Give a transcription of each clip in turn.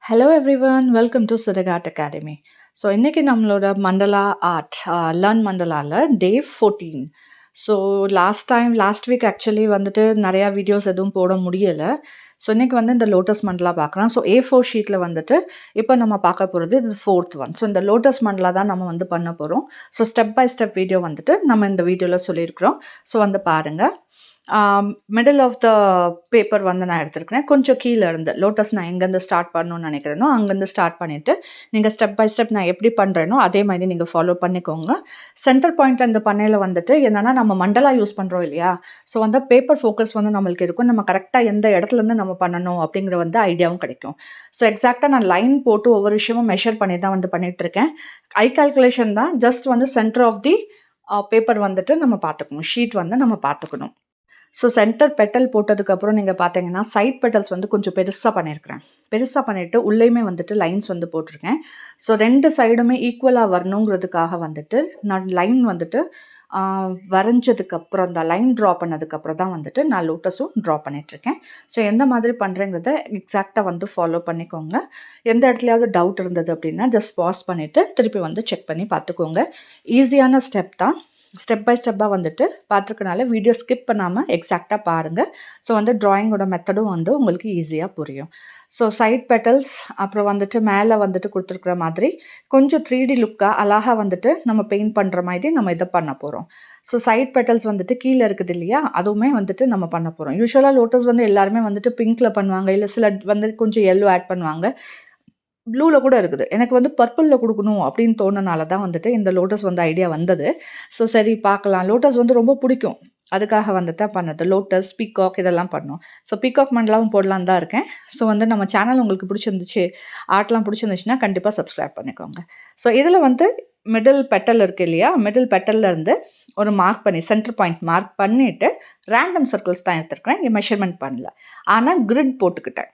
Hello everyone, welcome to Siddharth Art Academy. So இன்றைக்கி நம்மளோட மண்டலா art learn மண்டலாவில் டே 14. So last week actually வந்துட்டு நிறையா videos எதுவும் போட முடியலை. ஸோ இன்றைக்கி வந்து இந்த லோட்டஸ் மண்டலா பார்க்குறோம். ஸோ A4 ஷீட்டில் வந்துட்டு இப்போ நம்ம பார்க்க போகிறது இது 4th ஒன். ஸோ இந்த லோட்டஸ் மண்டலா தான் நம்ம வந்து பண்ண போகிறோம். So step by step video வந்துட்டு நம்ம இந்த வீடியோவில் சொல்லியிருக்கிறோம். ஸோ வந்து பாருங்கள். மிடில் ஆஃப் த பேப்பர் வந்து நான் எடுத்துருக்கிறேன். கொஞ்சம் கீழே இருந்து லோட்டஸ் நான் எங்கேருந்து ஸ்டார்ட் பண்ணணும்னு நினைக்கிறேனோ அங்கேருந்து ஸ்டார்ட் பண்ணிவிட்டு நீங்கள் ஸ்டெப் பை ஸ்டெப் நான் எப்படி பண்ணுறேனோ அதே மாதிரி நீங்கள் ஃபாலோ பண்ணிக்கோங்க. சென்டர் பாயிண்ட் இந்த பண்ணையில் வந்துட்டு என்னென்னா நம்ம மண்டலா யூஸ் பண்ணுறோம் இல்லையா. ஸோ வந்து பேப்பர் ஃபோக்கஸ் வந்து நம்மளுக்கு இருக்கும். நம்ம கரெக்டாக எந்த இடத்துலேருந்து நம்ம பண்ணணும் அப்படிங்கிற வந்து ஐடியாவும் கிடைக்கும். ஸோ எக்ஸாக்டாக நான் லைன் போட்டு ஒவ்வொரு விஷயமும் மெஷர் பண்ணி தான் வந்து பண்ணிகிட்ருக்கேன். ஐ கால்குலேஷன் தான். ஜஸ்ட் வந்து சென்டர் ஆஃப் தி பேப்பர் வந்துட்டு நம்ம பார்த்துக்கணும். ஷீட் வந்து நம்ம பார்த்துக்கணும். ஸோ சென்டர் பெட்டல் போட்டதுக்கப்புறம் நீங்கள் பார்த்தீங்கன்னா சைட் பெட்டல்ஸ் வந்து கொஞ்சம் பெருசாக பண்ணியிருக்கிறேன். பெருசாக பண்ணிவிட்டு உள்ளேயுமே வந்துட்டு லைன்ஸ் வந்து போட்டிருக்கேன். ஸோ 2 சைடுமே ஈக்குவலாக வரணுங்கிறதுக்காக வந்துட்டு நான் லைன் வந்துட்டு வரைஞ்சதுக்கப்புறம் தான் லைன் ட்ரா பண்ணதுக்கப்புறம் தான் வந்துட்டு நான் லோட்டஸும் ட்ரா பண்ணிகிட்ருக்கேன். ஸோ எந்த மாதிரி பண்ணுறேங்கிறத எக்ஸாக்டாக வந்து ஃபாலோ பண்ணிக்கோங்க. எந்த இடத்துலையாவது டவுட் இருந்தது அப்படின்னா ஜஸ்ட் பாஸ் பண்ணிவிட்டு திருப்பி வந்து செக் பண்ணி பார்த்துக்கோங்க. ஈஸியான ஸ்டெப் தான். ஸ்டெப் பை ஸ்டெப்பாக வந்துட்டு பார்த்துருக்கனால வீடியோ ஸ்கிப் பண்ணாமல் எக்ஸாக்டாக பாருங்கள். ஸோ வந்து ட்ராயிங்கோட மெத்தடும் வந்து உங்களுக்கு ஈஸியாக புரியும். ஸோ சைட் பெட்டல்ஸ் அப்புறம் வந்துட்டு மேலே வந்துட்டு கொடுத்துருக்குற மாதிரி கொஞ்சம் 3D லுக்காக அழகாக வந்துட்டு நம்ம பெயிண்ட் பண்ணுற மாதிரி நம்ம இதை பண்ண போகிறோம். ஸோ சைட் பெட்டல்ஸ் வந்துட்டு கீழே இருக்குது இல்லையா, அதுவுமே வந்துட்டு நம்ம பண்ண போகிறோம். யூஸ்வலாக லோட்டஸ் வந்து எல்லாருமே வந்துட்டு பிங்க்கில் பண்ணுவாங்க, இல்லை சில வந்து கொஞ்சம் எல்லோ ஆட் பண்ணுவாங்க, ப்ளூவில் கூட இருக்குது. எனக்கு வந்து பர்பிளில் கொடுக்கணும் அப்படின்னு தோணுனால தான் வந்துட்டு இந்த லோட்டஸ் வந்து ஐடியா வந்தது. ஸோ சரி பார்க்கலாம், லோட்டஸ் வந்து ரொம்ப பிடிக்கும், அதுக்காக வந்து தான் பண்ணது. லோட்டஸ், பீகாக் இதெல்லாம் பண்ணோம். ஸோ பீகாக் மண்டலாவும் போடலான்னு தான் இருக்கேன். ஸோ வந்து நம்ம சேனல் உங்களுக்கு பிடிச்சிருந்துச்சு, ஆர்ட்லாம் பிடிச்சிருந்துச்சுன்னா கண்டிப்பாக சப்ஸ்கிரைப் பண்ணிக்கோங்க. ஸோ இதில் வந்து மிடில் பெட்டல் இருக்குது இல்லையா, மிடில் பெட்டல்லேருந்து ஒரு மார்க் பண்ணி சென்டர் பாயிண்ட் மார்க் பண்ணிவிட்டு ரேண்டம் சர்க்கிள்ஸ் தான் எடுத்துருக்கிறேன். இங்கே மெஷர்மெண்ட் பண்ணல, ஆனால் கிரிட் போட்டுக்கிட்டேன்.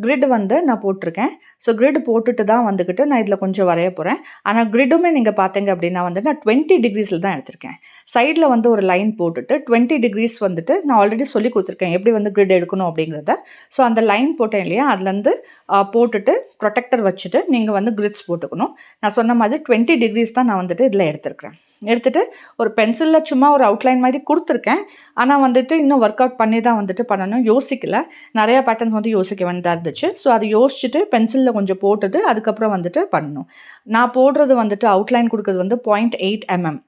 கிரிட் வந்து நான் போட்டிருக்கேன். ஸோ கிரிட் போட்டுட்டு தான் வந்துக்கிட்டு நான் இதில் கொஞ்சம் வரைய போகிறேன். ஆனால் கிரிட்டுமே நீங்கள் பார்த்தீங்க அப்படின்னா வந்து நான் 20 டிகிரிஸில் தான் எடுத்திருக்கேன். சைடில் வந்து ஒரு லைன் போட்டுட்டு 20 டிகிரிஸ் வந்துட்டு நான் ஆல்ரெடி சொல்லி கொடுத்துருக்கேன் எப்படி வந்து கிரிட் எடுக்கணும் அப்படிங்கிறத. ஸோ அந்த லைன் போட்டேன் இல்லையா, அதுலேருந்து போட்டுட்டு ப்ரொடெக்டர் வச்சுட்டு நீங்கள் வந்து கிரிட்ஸ் போட்டுக்கணும். நான் சொன்ன மாதிரி 20 டிகிரிஸ் தான் நான் வந்துட்டு இதில் எடுத்துருக்கிறேன். எடுத்துகிட்டு ஒரு பென்சிலில் சும்மா ஒரு அவுட்லைன் மாதிரி கொடுத்துருக்கேன். ஆனால் வந்துட்டு இன்னும் ஒர்க் அவுட் பண்ணி தான் வந்துட்டு பண்ணணும். யோசிக்கல, நிறையா பேட்டர்ன்ஸ் வந்து யோசிக்க வேண்டியதாக இருந்துச்சு. ஸோ அதை யோசிச்சுட்டு பென்சிலில் கொஞ்சம் போட்டுட்டு அதுக்கப்புறம் வந்துட்டு பண்ணணும். நான் போடுறது வந்துட்டு அவுட்லைன் கொடுக்குறது வந்து 0.8 mm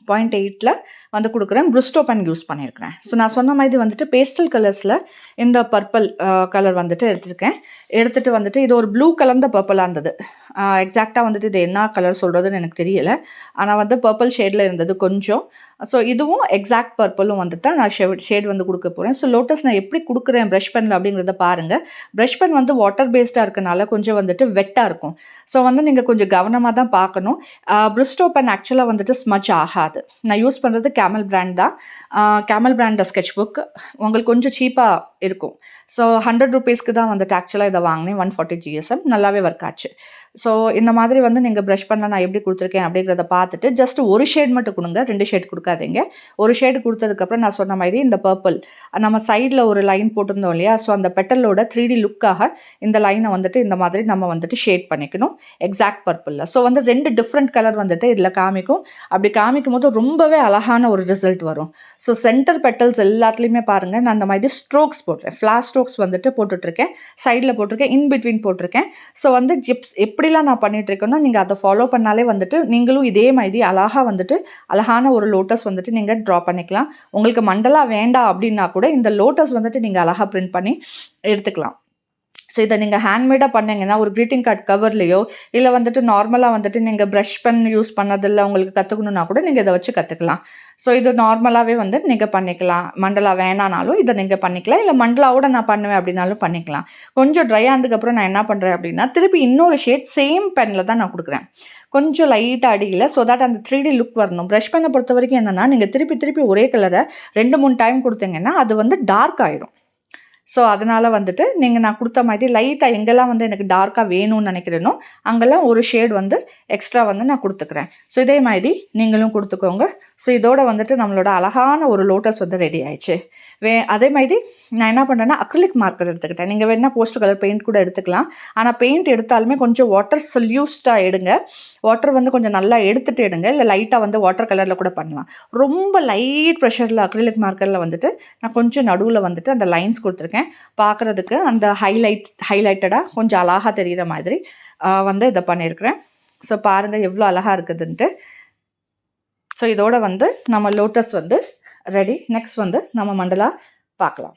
0.8ல் வந்து கொடுக்குறேன். ப்ருஸ்டோ பென் யூஸ் பண்ணியிருக்கிறேன். ஸோ நான் சொன்ன மாதிரி வந்துட்டு பேஸ்டல் கலர்ஸில் இந்த பர்பிள் கலர் வந்துட்டு எடுத்துகிட்டு வந்துட்டு இது ஒரு ப்ளூ கலர்ந்த பர்பிளாக இருந்தது. எக்ஸாக்டாக வந்துட்டு இது என்ன கலர் சொல்கிறதுன்னு எனக்கு தெரியலை, ஆனால் வந்து பர்பிள் ஷேடில் இருந்தது கொஞ்சம். ஸோ இதுவும் எக்ஸாக்ட் பர்பிளும் வந்துட்டு நான் ஷேட் வந்து கொடுக்க போகிறேன். ஸோ லோட்டஸ் நான் எப்படி கொடுக்குறேன் ப்ரஷ் பெனில் அப்படிங்கிறத பாருங்கள். ப்ரஷ் பென் வந்து வாட்டர் பேஸ்டாக இருக்கனால கொஞ்சம் வந்துட்டு வெட்டாக இருக்கும். ஸோ வந்து நீங்கள் கொஞ்சம் கவனமாக தான் பார்க்கணும். ப்ருஸ்டோ பென் ஆக்சுவலாக வந்துட்டு ஸ்மச் ஆகாது. நான் யூஸ் பண்ணுறது கேமல் பிராண்ட் தான். கேமல் பிராண்ட் ஸ்கெட்ச் புக் உங்களுக்கு கொஞ்சம் சீப்பாக இருக்கும். ஸோ 100 ரூபீஸ்க்கு தான் வந்துட்டு ஆக்சுவலாக இதை வாங்கினேன். 140 GSM நல்லாவே ஒர்க் ஆச்சு. ஸோ இந்த மாதிரி வந்து நீங்கள் ப்ரஷ் பண்ண நான் எப்படி கொடுத்துருக்கேன் அப்படிங்கிறத பார்த்துட்டு ஜஸ்ட் ஒரு ஷேட் மட்டும் கொடுங்க, 2 ஷேட் கொடுக்காதீங்க. ஒரு ஷேடு கொடுத்ததுக்கப்புறம் நான் சொன்ன மாதிரி இந்த பர்பிள் நம்ம சைடில் ஒரு லைன் போட்டிருந்தோம் இல்லையா, ஸோ அந்த பெட்டலோட 3D லுக்காக இந்த லைனை வந்துட்டு இந்த மாதிரி நம்ம வந்துட்டு ஷேட் பண்ணிக்கணும் எக்ஸாக்ட் பர்பிளில். ஸோ வந்து 2 டிஃப்ரெண்ட் கலர் வந்துட்டு இதில் காமிக்கும். அப்படி காமிக்கும் போது ரொம்பவே அழகான ஒரு ரிசல்ட் வரும். ஸோ சென்டர் பெட்டல்ஸ் எல்லாத்துலேயுமே பாருங்கள், நான் அந்த மாதிரி ஸ்ட்ரோக்ஸ் போடுறேன். ஃப்ளாஷ் ஸ்ட்ரோக்ஸ் வந்துட்டு போட்டுட்ருக்கேன், சைடில் போட்டிருக்கேன், இன்பிட்வீன் போட்டிருக்கேன். ஸோ வந்து எப்படிலாம் நான் பண்ணிகிட்ருக்கேனோ நீங்கள் அதை ஃபாலோ பண்ணாலே வந்துட்டு நீங்களும் இதே மாதிரி அழகாக வந்துட்டு அழகான ஒரு லோட்டஸ் வந்துட்டு நீங்கள் ட்ரா பண்ணிக்கலாம். உங்களுக்கு மண்டலா வேண்டாம் அப்படின்னா கூட இந்த லோட்டஸ் வந்துட்டு நீங்கள் அழகாக பிரிண்ட் பண்ணி எடுத்துக்கலாம். ஸோ இதை நீங்கள் ஹேண்ட்மேடாக பண்ணிங்கன்னா ஒரு க்ரீட்டிங் கார்டு கவர்லேயோ இல்லை வந்துட்டு நார்மலாக வந்துட்டு நீங்கள் ப்ரஷ் பென் யூஸ் பண்ணதில்லை உங்களுக்கு கற்றுக்கணுன்னா கூட நீங்கள் இதை வச்சு கற்றுக்கலாம். ஸோ இது நார்மலாகவே வந்து நீங்கள் பண்ணிக்கலாம். மண்டலா வேணானாலும் இதை நீங்கள் பண்ணிக்கலாம், இல்லை மண்டலாவோட நான் பண்ணுவேன் அப்படின்னாலும் பண்ணிக்கலாம். கொஞ்சம் ட்ரை ஆனதுக்கப்புறம் நான் என்ன பண்ணுறேன் அப்படின்னா திருப்பி இன்னொரு ஷேட் சேம் பெனில் தான் நான் கொடுக்குறேன், கொஞ்சம் லைட்டாக அடியில். ஸோ தட் அந்த 3D லுக் வரணும். ப்ரஷ் பென்னை பொறுத்த வரைக்கும் என்னென்னா நீங்கள் திருப்பி ஒரே கலரை 2-3 டைம் கொடுத்தீங்கன்னா அது வந்து டார்க் ஆகிடும். ஸோ அதனால் வந்துட்டு நான் கொடுத்த மாதிரி லைட்டாக எங்கெல்லாம் வந்து எனக்கு டார்க்காக வேணும்னு நினைக்கிறேனோ அங்கெல்லாம் ஒரு ஷேட் வந்து எக்ஸ்ட்ரா வந்து நான் கொடுத்துக்கிறேன். ஸோ இதே மாதிரி நீங்களும் கொடுத்துக்கோங்க. ஸோ இதோட வந்துட்டு நம்மளோட அழகான ஒரு லோட்டஸ் வந்து ரெடி ஆயிடுச்சு. அதே மாதிரி நான் என்ன பண்ணுறேன்னா அக்ரிலிக் மார்க்கர் எடுத்துக்கிட்டேன். நீங்கள் வேணால் போஸ்ட் கலர் பெயிண்ட் கூட எடுத்துக்கலாம். ஆனால் பெயிண்ட் எடுத்தாலுமே கொஞ்சம் வாட்டர் சொல்யூஸ்டாக எடுங்க. வாட்டர் வந்து கொஞ்சம் நல்லா எடுத்துகிட்டு எடுங்க. இல்லை லைட்டாக வந்து வாட்டர் கலரில் கூட பண்ணலாம். ரொம்ப லைட் ப்ரெஷரில் அக்ரிலிக் மார்க்கரில் வந்துட்டு நான் கொஞ்சம் நடுவில் வந்துட்டு அந்த லைன்ஸ் கொடுத்துருக்கேன். பார்க்குறதுக்கு அந்த ஹைலைட்டடாக கொஞ்சம் அழகாக தெரிகிற மாதிரி வந்து இதை பண்ணியிருக்கிறேன். ஸோ பாருங்கள் எவ்வளோ அழகாக இருக்குதுன்ட்டு. ஸோ இதோட வந்து நம்ம லோட்டஸ் வந்து ரெடி. நெக்ஸ்ட் வந்து நம்ம மண்டலா பார்க்கலாம்.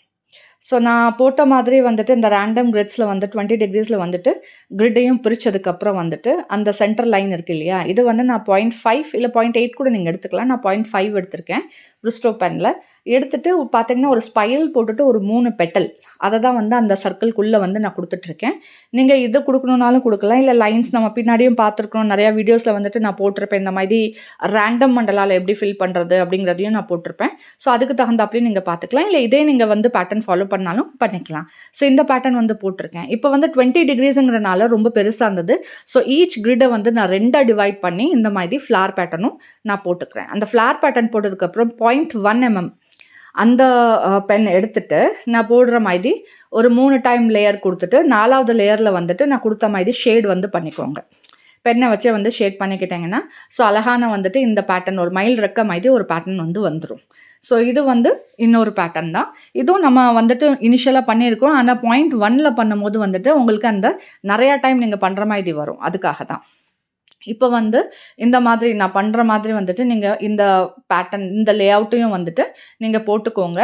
ஸோ நான் போட்ட மாதிரி வந்துட்டு இந்த ரேண்டம் கிரிட்ஸில் வந்து 20 டிகிரிஸில் வந்துட்டு கிரிட்டையும் பிரித்ததுக்கப்புறம் வந்துட்டு அந்த சென்டர் லைன் இருக்குது இல்லையா, இது வந்து நான் 0.5 இல்லை 0.8 கூட நீங்கள் எடுத்துக்கலாம். நான் 0.5 எடுத்திருக்கேன் ப்ரிஸ்டோ பெனில். எடுத்துகிட்டு பார்த்தீங்கன்னா ஒரு ஸ்பைல் போட்டுட்டு ஒரு 3 பெட்டல் அதை தான் வந்து அந்த சர்க்கிள்குள்ளே வந்து நான் கொடுத்துட்ருக்கேன். நீங்கள் இது கொடுக்கணுன்னாலும் கொடுக்கலாம். இல்லை லைன்ஸ் நம்ம பின்னாடியும் பார்த்துருக்கோம், நிறையா வீடியோஸில் வந்துட்டு நான் போட்டிருப்பேன். இந்த மாதிரி ரேண்டம் மண்டலால் எப்படி ஃபில் பண்ணுறது அப்படிங்கிறதையும் நான் போட்டிருப்பேன். ஸோ அதுக்கு தகுந்தாப்பையும் நீங்கள் பார்த்துக்கலாம். இல்லை இதே நீங்கள் வந்து பேட்டர்ன் ஃபாலோ பண்ணாலும் பண்ணிக்கலாம். ஸோ இந்த பேட்டர்ன் வந்து போட்டிருக்கேன். இப்போ வந்து 20 டிகிரிஸுங்கிறனால ரொம்ப பெருசாக இருந்தது. ஸோ ஈச் கிரிட்டை வந்து நான் 2 டிவைட் பண்ணி இந்த மாதிரி ஃப்ளார் பேட்டர்னும் நான் போட்டுக்கிறேன். அந்த ஃப்ளார் பேட்டர்ன் போட்டதுக்கப்புறம் 0.1 mm அந்த பென் எடுத்துட்டு நான் போடுற மாதிரி ஒரு 3 டைம் லேயர் கொடுத்துட்டு 4வது லேயரில் வந்துட்டு நான் கொடுத்த மாதிரி ஷேட் வந்து பண்ணிக்கோங்க. பெண்ணை வச்சே வந்து ஷேட் பண்ணிக்கிட்டேங்கன்னா ஸோ அழகான வந்துட்டு இந்த பேட்டர்ன் ஒரு மயில் ரெக்க மாதிரி ஒரு பேட்டர்ன் வந்து வந்துடும். ஸோ இது வந்து இன்னொரு பேட்டர்ன் தான். இதுவும் நம்ம வந்துட்டு இனிஷியலாக பண்ணியிருக்கோம். ஆனால் 0.1 பண்ணும்போது வந்துட்டு உங்களுக்கு அந்த நிறையா டைம் நீங்கள் பண்ணுற மாதிரி வரும். அதுக்காக தான் இப்போ வந்து இந்த மாதிரி நான் பண்ணுற மாதிரி வந்துட்டு நீங்கள் இந்த பேட்டர்ன் இந்த லேஅவுட்டையும் வந்துட்டு நீங்கள் போட்டுக்கோங்க.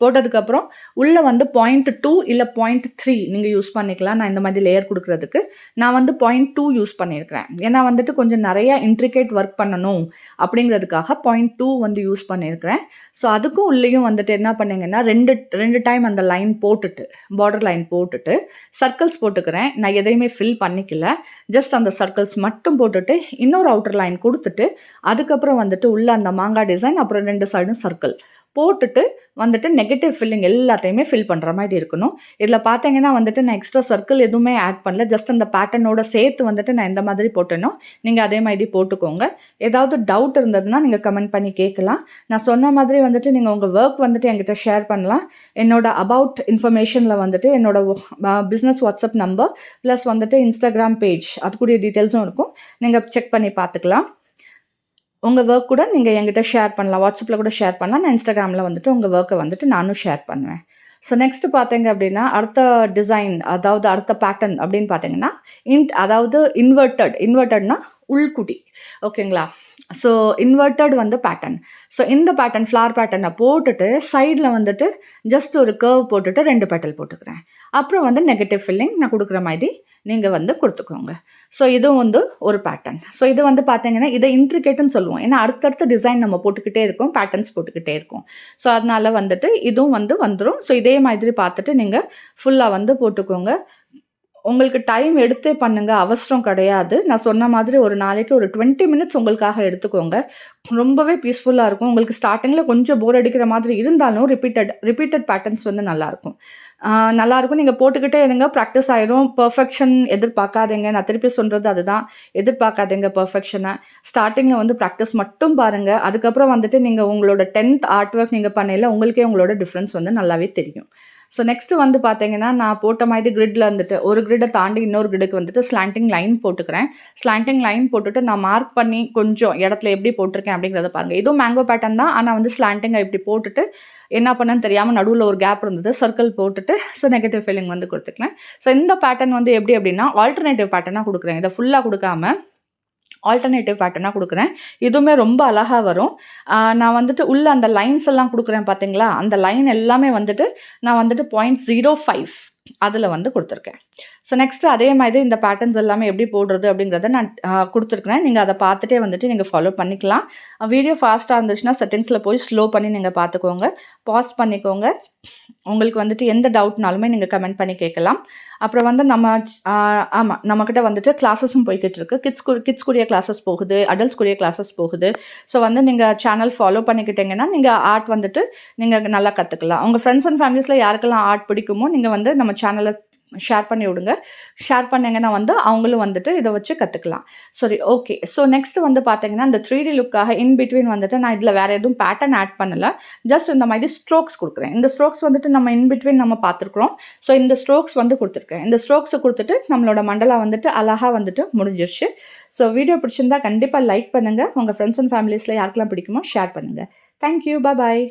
போட்டதுக்கப்புறம் உள்ளே வந்து 0.2 இல்லை 0.3 நீங்கள் யூஸ் பண்ணிக்கலாம். நான் இந்த மாதிரி லேயர் கொடுக்குறதுக்கு நான் வந்து 0.2 யூஸ் பண்ணியிருக்கிறேன். ஏன்னா வந்துட்டு கொஞ்சம் நிறையா இன்ட்ரிகேட் ஒர்க் பண்ணணும் அப்படிங்கிறதுக்காக 0.2 வந்து யூஸ் பண்ணியிருக்கிறேன். ஸோ அதுக்கும் உள்ளேயும் வந்துட்டு என்ன பண்ணிங்கன்னா ரெண்டு டைம் அந்த லைன் போட்டுட்டு பார்டர் லைன் போட்டுட்டு சர்க்கிள்ஸ் போட்டுக்கிறேன். நான் எதையுமே ஃபில் பண்ணிக்கல, ஜஸ்ட் அந்த சர்க்கிள்ஸ் மட்டும் போட்டுட்டு இன்னொரு அவுட்டர் லைன் கொடுத்துட்டு அதுக்கப்புறம் வந்துட்டு உள்ள அந்த மாங்காய் டிசைன் அப்புறம் 2 சைடும் சர்க்கிள் போட்டுட்டு வந்துட்டு நெகட்டிவ் ஃபில்லிங் எல்லாத்தையுமே ஃபில் பண்ணுற மாதிரி இருக்கணும். இதில் பார்த்தீங்கன்னா வந்துட்டு நான் எக்ஸ்ட்ரா சர்க்கிள் எதுவுமே ஆட் பண்ணல, ஜஸ்ட் அந்த பேட்டர்னோட சேர்த்து வந்துட்டு நான் எந்த மாதிரி போட்டேனோ நீங்கள் அதே மாதிரி போட்டுக்கோங்க. ஏதாவது டவுட் இருந்ததுன்னா நீங்கள் கமெண்ட் பண்ணி கேட்கலாம். நான் சொன்ன மாதிரி வந்துட்டு நீங்கள் உங்கள் ஒர்க் வந்துட்டு என்கிட்ட ஷேர் பண்ணலாம். என்னோட அபவுட் இன்ஃபர்மேஷனில் வந்துட்டு என்னோட பிஸ்னஸ் வாட்ஸ்அப் நம்பர் ப்ளஸ் வந்துட்டு இன்ஸ்டாகிராம் பேஜ் அதுக்குரிய டீட்டெயில்ஸும் இருக்கும். நீங்கள் செக் பண்ணி பார்த்துக்கலாம். உங்கள் ஒர்க் கூட நீங்கள் என்கிட்ட ஷேர் பண்ணலாம், வாட்ஸ்அப்பில் கூட ஷேர் பண்ணலாம். நான் இன்ஸ்டாகிராமில் வந்துட்டு உங்கள் ஒர்க்கை வந்துட்டு நானும் ஷேர் பண்ணுவேன். ஸோ நெக்ஸ்ட்டு பார்த்தீங்க அப்படின்னா அடுத்த டிசைன் அதாவது அடுத்த பேட்டர்ன் அப்படின்னு பார்த்தீங்கன்னா அதாவது இன்வெர்ட்டட்னா உள்குட்டி, ஓகேங்களா. ஸோ இன்வெர்ட்டட் வந்து பேட்டர்ன். ஸோ இந்த பேட்டர்ன் ஃப்ளார் பேட்டர்னை போட்டுட்டு சைடில் வந்துட்டு ஜஸ்ட் ஒரு கர்வ் போட்டுட்டு 2 பெட்டல் போட்டுக்கிறேன். அப்புறம் வந்து நெகட்டிவ் ஃபில்லிங் நான் கொடுக்குற மாதிரி நீங்கள் வந்து கொடுத்துக்கோங்க. ஸோ இதுவும் வந்து ஒரு பேட்டர்ன். ஸோ இது வந்து பார்த்தீங்கன்னா இதை இன்ட்ரிகேட்டுன்னு சொல்லுவோம். ஏன்னா அடுத்தடுத்த டிசைன் நம்ம போட்டுக்கிட்டே இருக்கோம், பேட்டர்ன்ஸ் போட்டுக்கிட்டே இருக்கோம். ஸோ அதனால் வந்துட்டு இதுவும் வந்து வந்துடும். ஸோ இதே மாதிரி பார்த்துட்டு நீங்கள் ஃபுல்லாக வந்து போட்டுக்கோங்க. உங்களுக்கு டைம் எடுத்தே பண்ணுங்க, அவசரம் கிடையாது. நான் சொன்ன மாதிரி ஒரு நாளைக்கு ஒரு 20 மினிட்ஸ் உங்களுக்காக எடுத்துக்கோங்க. ரொம்பவே பீஸ்ஃபுல்லாக இருக்கும். உங்களுக்கு ஸ்டார்டிங்கில் கொஞ்சம் போர் அடிக்கிற மாதிரி இருந்தாலும் ரிப்பீட்டட் பேட்டர்ன்ஸ் வந்து நல்லாயிருக்கும். நீங்கள் போட்டுக்கிட்டே இருங்க, ப்ராக்டிஸ் ஆயிரும். பெர்ஃபெக்ஷன் எதிர்பார்க்காதீங்க. நான் திருப்பி சொல்கிறது அதுதான், எதிர்பார்க்காதீங்க பெர்ஃபெக்ஷனை. ஸ்டார்டிங்கில் வந்து ப்ராக்டிஸ் மட்டும் பாருங்கள். அதுக்கப்புறம் வந்துட்டு நீங்கள் உங்களோட 10th ஆர்ட் ஒர்க் நீங்கள் பண்ணையில் உங்களுக்கே உங்களோட டிஃப்ரென்ஸ் வந்து நல்லாவே தெரியும். ஸோ நெக்ஸ்ட்டு வந்து பார்த்தீங்கன்னா நான் போட்ட மாதிரி கிரிட்டில் வந்துட்டு ஒரு கிரிட்டை தாண்டி இன்னொரு கிரிட்டுக்கு வந்துட்டு ஸ்லாண்டிங் லைன் போட்டுக்கிறேன். ஸ்லாண்டிங் லைன் போட்டுட்டு நான் மார்க் பண்ணி கொஞ்சம் இடத்துல எப்படி போட்டிருக்கேன் அப்படிங்கிறத பாருங்கள். இதுவும் மேங்கோ பேட்டர்ன் தான், ஆனால் வந்து ஸ்லாண்டிங்கை இப்படி போட்டுட்டு என்ன பண்ணேன்னு தெரியாமல் நடுவில் ஒரு கேப் இருந்தது, சர்க்கிள் போட்டுட்டு ஸோ நெகட்டிவ் ஃபீலிங் வந்து கொடுத்துக்கலாம். ஸோ இந்த பேட்டர்ன் வந்து எப்படி அப்படின்னா ஆல்டர்னேட்டிவ் பேட்டர்னாக கொடுக்குறேன். இதை ஃபுல்லாக கொடுக்காம ஆல்டர்னேட்டிவ் பேட்டர்னாக கொடுக்குறேன். இதுவுமே ரொம்ப அழகாக வரும். நான் வந்துட்டு உள்ள அந்த லைன்ஸ் எல்லாம் கொடுக்குறேன் பார்த்தீங்களா, அந்த லைன் எல்லாமே வந்துட்டு நான் வந்துட்டு 0.05 அதில் வந்து கொடுத்துருக்கேன். ஸோ நெக்ஸ்ட்டு அதே மாதிரி இந்த பேட்டர்ன்ஸ் எல்லாமே எப்படி போடுறது அப்படிங்கிறத நான் கொடுத்துருக்குறேன். நீங்கள் அதை பார்த்துட்டே வந்துட்டு நீங்கள் ஃபாலோ பண்ணிக்கலாம். வீடியோ ஃபாஸ்ட்டாக இருந்துச்சுன்னா செட்டிங்ஸில் போய் ஸ்லோ பண்ணி நீங்கள் பார்த்துக்கோங்க, பாஸ் பண்ணிக்கோங்க. உங்களுக்கு வந்துட்டு எந்த டவுட்னாலுமே நீங்கள் கமெண்ட் பண்ணி கேட்கலாம். அப்புறம் வந்து ஆமாம், நம்மக்கிட்ட வந்துட்டு கிளாஸஸும் போய்க்கிட்டு இருக்கு. கிட்ஸ்க்குரிய கிளாஸஸ் போகுது, அடல்ட்ஸ்க்குரிய கிளாஸஸ் போகுது. ஸோ வந்து நீங்கள் சேனல் ஃபாலோ பண்ணிக்கிட்டீங்கன்னா, நீங்கள் ஆர்ட் வந்துட்டு நீங்கள் நல்லா கற்றுக்கலாம். உங்கள் ஃப்ரெண்ட்ஸ் அண்ட் ஃபேமிலிஸில் யாருக்கெல்லாம் ஆர்ட் பிடிக்குமோ, நீங்கள் வந்து நம்ம சேனலை ஷேர் பண்ணி விடுங்க. ஷேர் பண்ணீங்கன்னா வந்து அவங்களும் வந்துட்டு இதை வச்சு கற்றுக்கலாம். சரி, ஓகே. ஸோ நெக்ஸ்ட் வந்து பார்த்தீங்கன்னா, இந்த 3D லுக்காக இன் பிட்வீன் வந்துட்டு நான் இதில் வேறு எதுவும் பேட்டர்ன் ஆட் பண்ணல. ஜஸ்ட் இந்த மாதிரி ஸ்ட்ரோக்ஸ் கொடுக்குறேன். இந்த ஸ்ட்ரோக்ஸ் வந்துட்டு நம்ம இன் பிட்வீன் நம்ம பார்த்துருக்குறோம். ஸோ இந்த ஸ்ட்ரோக்ஸ் வந்து கொடுத்துருக்கேன். இந்த ஸ்ட்ரோக்ஸை கொடுத்துட்டு நம்மளோட மண்டலா வந்துட்டு அழகாக வந்துட்டு முடிஞ்சிருச்சு. ஸோ வீடியோ பிடிச்சிருந்தா கண்டிப்பாக லைக் பண்ணுங்கள். உங்கள் ஃப்ரெண்ட்ஸ் அண்ட் ஃபேமிலிஸில் யாருக்கெல்லாம் பிடிக்குமோ ஷேர் பண்ணுங்கள். தேங்க்யூ. பாய்.